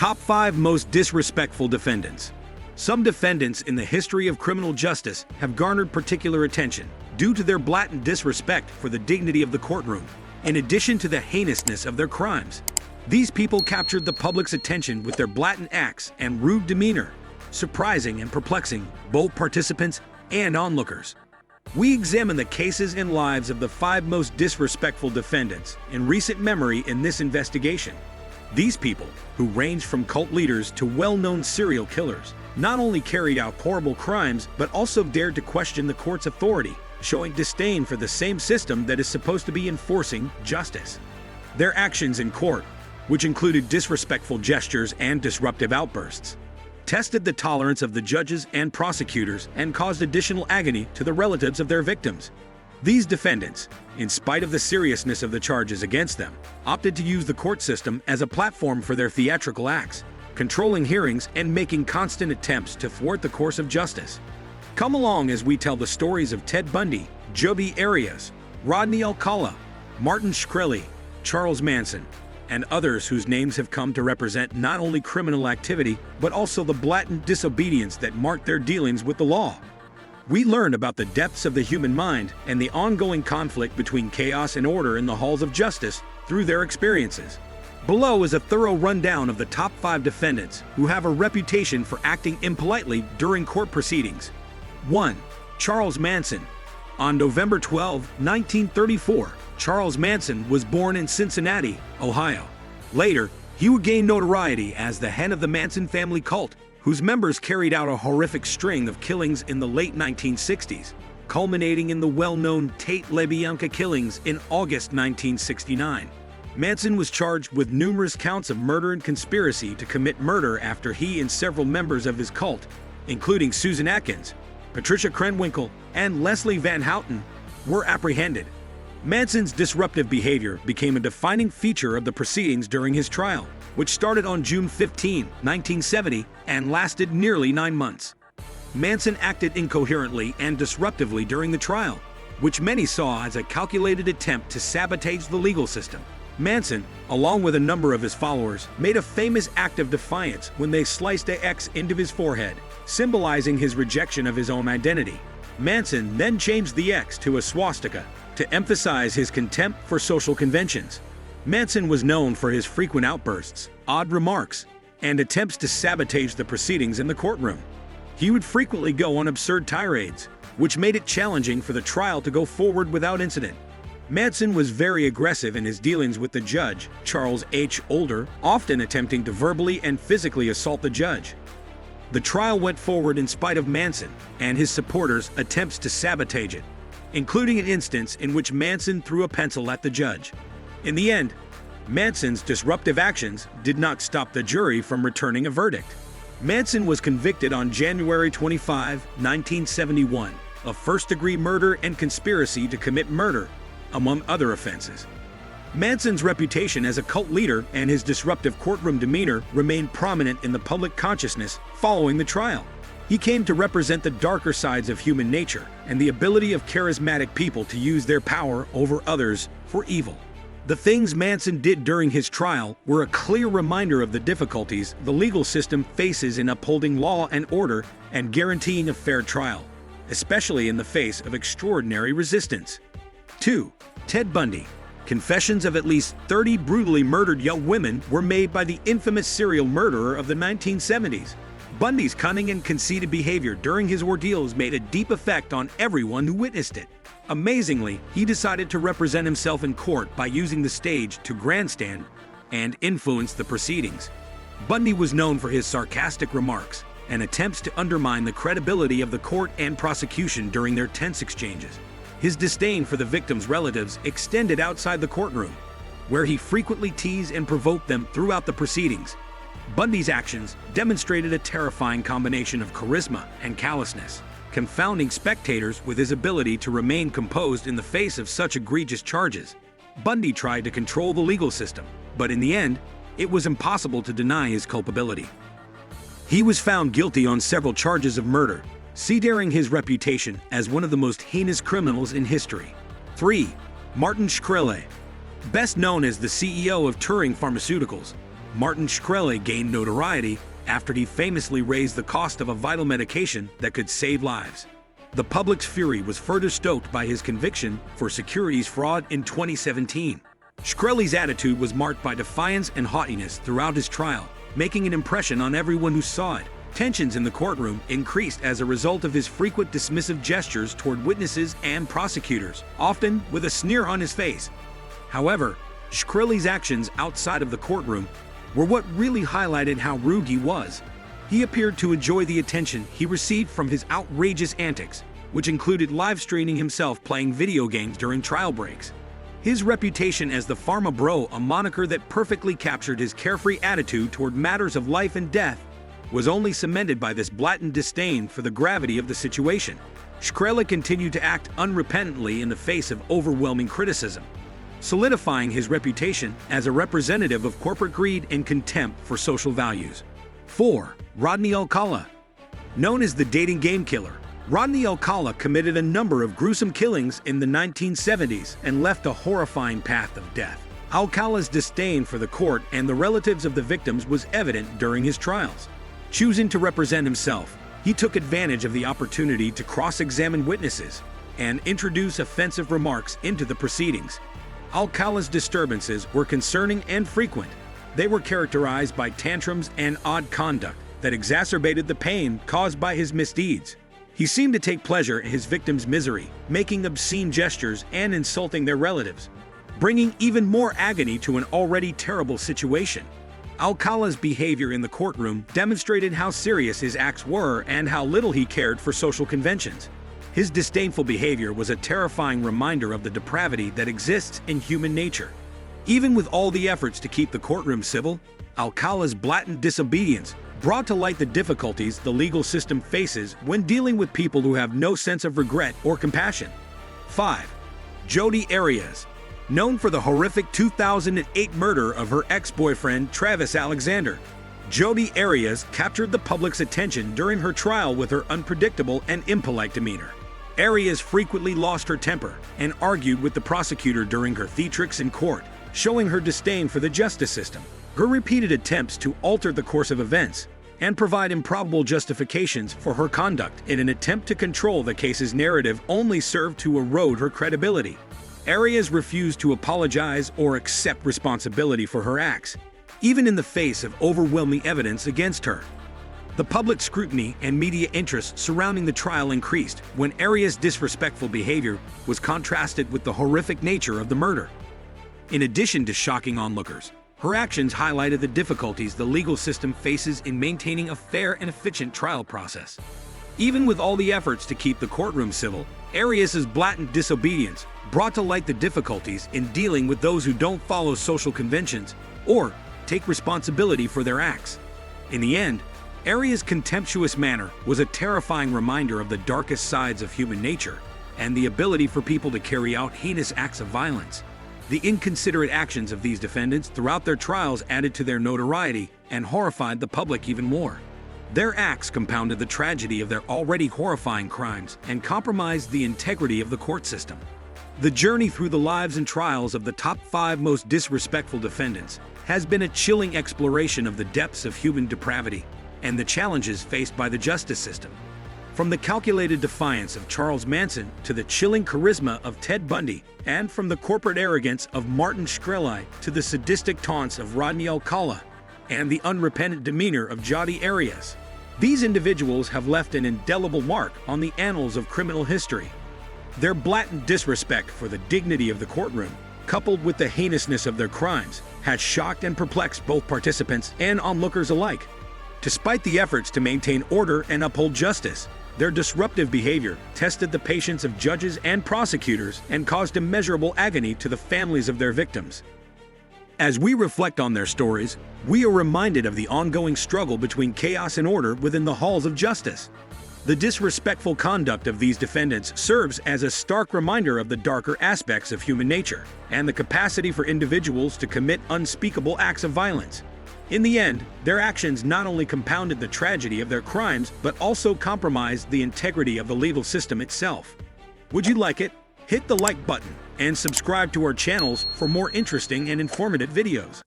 Top 5 Most Disrespectful Defendants. Some defendants in the history of criminal justice have garnered particular attention due to their blatant disrespect for the dignity of the courtroom, in addition to the heinousness of their crimes. These people captured the public's attention with their blatant acts and rude demeanor, surprising and perplexing both participants and onlookers. We examine the cases and lives of the 5 most disrespectful defendants in recent memory in this investigation. These people, who range from cult leaders to well-known serial killers, not only carried out horrible crimes but also dared to question the court's authority, showing disdain for the same system that is supposed to be enforcing justice. Their actions in court, which included disrespectful gestures and disruptive outbursts, tested the tolerance of the judges and prosecutors and caused additional agony to the relatives of their victims. These defendants, in spite of the seriousness of the charges against them, opted to use the court system as a platform for their theatrical acts, controlling hearings and making constant attempts to thwart the course of justice. Come along as we tell the stories of Ted Bundy, Joby Arias, Rodney Alcala, Martin Shkreli, Charles Manson, and others whose names have come to represent not only criminal activity but also the blatant disobedience that marked their dealings with the law. We learn about the depths of the human mind and the ongoing conflict between chaos and order in the halls of justice through their experiences. Below is a thorough rundown of the top 5 defendants who have a reputation for acting impolitely during court proceedings. 1. Charles Manson. On November 12, 1934, Charles Manson was born in Cincinnati, Ohio. Later, he would gain notoriety as the head of the Manson family cult, whose members carried out a horrific string of killings in the late 1960s, culminating in the well-known Tate LaBianca killings in August 1969. Manson was charged with numerous counts of murder and conspiracy to commit murder after he and several members of his cult, including Susan Atkins, Patricia Krenwinkel, and Leslie Van Houten, were apprehended. Manson's disruptive behavior became a defining feature of the proceedings during his trial, which started on June 15, 1970, and lasted nearly 9 months. Manson acted incoherently and disruptively during the trial, which many saw as a calculated attempt to sabotage the legal system. Manson, along with a number of his followers, made a famous act of defiance when they sliced an X into his forehead, symbolizing his rejection of his own identity. Manson then changed the X to a swastika to emphasize his contempt for social conventions. Manson was known for his frequent outbursts, odd remarks, and attempts to sabotage the proceedings in the courtroom. He would frequently go on absurd tirades, which made it challenging for the trial to go forward without incident. Manson was very aggressive in his dealings with the judge, Charles H. Older, often attempting to verbally and physically assault the judge. The trial went forward in spite of Manson and his supporters' attempts to sabotage it, including an instance in which Manson threw a pencil at the judge. In the end, Manson's disruptive actions did not stop the jury from returning a verdict. Manson was convicted on January 25, 1971, of first-degree murder and conspiracy to commit murder, among other offenses. Manson's reputation as a cult leader and his disruptive courtroom demeanor remained prominent in the public consciousness following the trial. He came to represent the darker sides of human nature and the ability of charismatic people to use their power over others for evil. The things Manson did during his trial were a clear reminder of the difficulties the legal system faces in upholding law and order and guaranteeing a fair trial, especially in the face of extraordinary resistance. 2. Ted Bundy. Confessions of at least 30 brutally murdered young women were made by the infamous serial murderer of the 1970s. Bundy's cunning and conceited behavior during his ordeals made a deep effect on everyone who witnessed it. Amazingly, he decided to represent himself in court by using the stage to grandstand and influence the proceedings. Bundy was known for his sarcastic remarks and attempts to undermine the credibility of the court and prosecution during their tense exchanges. His disdain for the victims' relatives extended outside the courtroom, where he frequently teased and provoked them throughout the proceedings. Bundy's actions demonstrated a terrifying combination of charisma and callousness, confounding spectators with his ability to remain composed in the face of such egregious charges. Bundy tried to control the legal system, but in the end, it was impossible to deny his culpability. He was found guilty on several charges of murder, searing his reputation as one of the most heinous criminals in history. 3. Martin Shkreli. Best known as the CEO of Turing Pharmaceuticals, Martin Shkreli gained notoriety after he famously raised the cost of a vital medication that could save lives. The public's fury was further stoked by his conviction for securities fraud in 2017. Shkreli's attitude was marked by defiance and haughtiness throughout his trial, making an impression on everyone who saw it. Tensions in the courtroom increased as a result of his frequent dismissive gestures toward witnesses and prosecutors, often with a sneer on his face. However, Shkreli's actions outside of the courtroom were what really highlighted how rude he was. He appeared to enjoy the attention he received from his outrageous antics, which included live streaming himself playing video games during trial breaks. His reputation as the Pharma Bro, a moniker that perfectly captured his carefree attitude toward matters of life and death, was only cemented by this blatant disdain for the gravity of the situation. Shkreli continued to act unrepentantly in the face of overwhelming criticism, solidifying his reputation as a representative of corporate greed and contempt for social values. 4. Rodney Alcala. Known as the dating game killer, Rodney Alcala committed a number of gruesome killings in the 1970s and left a horrifying path of death. Alcala's disdain for the court and the relatives of the victims was evident during his trials. Choosing to represent himself, he took advantage of the opportunity to cross-examine witnesses and introduce offensive remarks into the proceedings. Alcala's disturbances were concerning and frequent. They were characterized by tantrums and odd conduct that exacerbated the pain caused by his misdeeds. He seemed to take pleasure in his victims' misery, making obscene gestures and insulting their relatives, bringing even more agony to an already terrible situation. Alcala's behavior in the courtroom demonstrated how serious his acts were and how little he cared for social conventions. His disdainful behavior was a terrifying reminder of the depravity that exists in human nature. Even with all the efforts to keep the courtroom civil, Alcala's blatant disobedience brought to light the difficulties the legal system faces when dealing with people who have no sense of regret or compassion. 5. Jodi Arias. Known for the horrific 2008 murder of her ex-boyfriend Travis Alexander, Jodi Arias captured the public's attention during her trial with her unpredictable and impolite demeanor. Arias frequently lost her temper and argued with the prosecutor during her theatrics in court, showing her disdain for the justice system. Her repeated attempts to alter the course of events and provide improbable justifications for her conduct in an attempt to control the case's narrative only served to erode her credibility. Arias refused to apologize or accept responsibility for her acts, even in the face of overwhelming evidence against her. The public scrutiny and media interest surrounding the trial increased when Arias' disrespectful behavior was contrasted with the horrific nature of the murder. In addition to shocking onlookers, her actions highlighted the difficulties the legal system faces in maintaining a fair and efficient trial process. Even with all the efforts to keep the courtroom civil, Arias' blatant disobedience brought to light the difficulties in dealing with those who don't follow social conventions or take responsibility for their acts. In the end, Arias' contemptuous manner was a terrifying reminder of the darkest sides of human nature and the ability for people to carry out heinous acts of violence. The inconsiderate actions of these defendants throughout their trials added to their notoriety and horrified the public even more. Their acts compounded the tragedy of their already horrifying crimes and compromised the integrity of the court system. The journey through the lives and trials of the top 5 most disrespectful defendants has been a chilling exploration of the depths of human depravity and the challenges faced by the justice system. From the calculated defiance of Charles Manson to the chilling charisma of Ted Bundy, and from the corporate arrogance of Martin Shkreli to the sadistic taunts of Rodney Alcala and the unrepentant demeanor of Jodi Arias, these individuals have left an indelible mark on the annals of criminal history. Their blatant disrespect for the dignity of the courtroom, coupled with the heinousness of their crimes, has shocked and perplexed both participants and onlookers alike. Despite the efforts to maintain order and uphold justice, their disruptive behavior tested the patience of judges and prosecutors and caused immeasurable agony to the families of their victims. As we reflect on their stories, we are reminded of the ongoing struggle between chaos and order within the halls of justice. The disrespectful conduct of these defendants serves as a stark reminder of the darker aspects of human nature and the capacity for individuals to commit unspeakable acts of violence. In the end, their actions not only compounded the tragedy of their crimes, but also compromised the integrity of the legal system itself. Would you like it? Hit the like button and subscribe to our channels for more interesting and informative videos.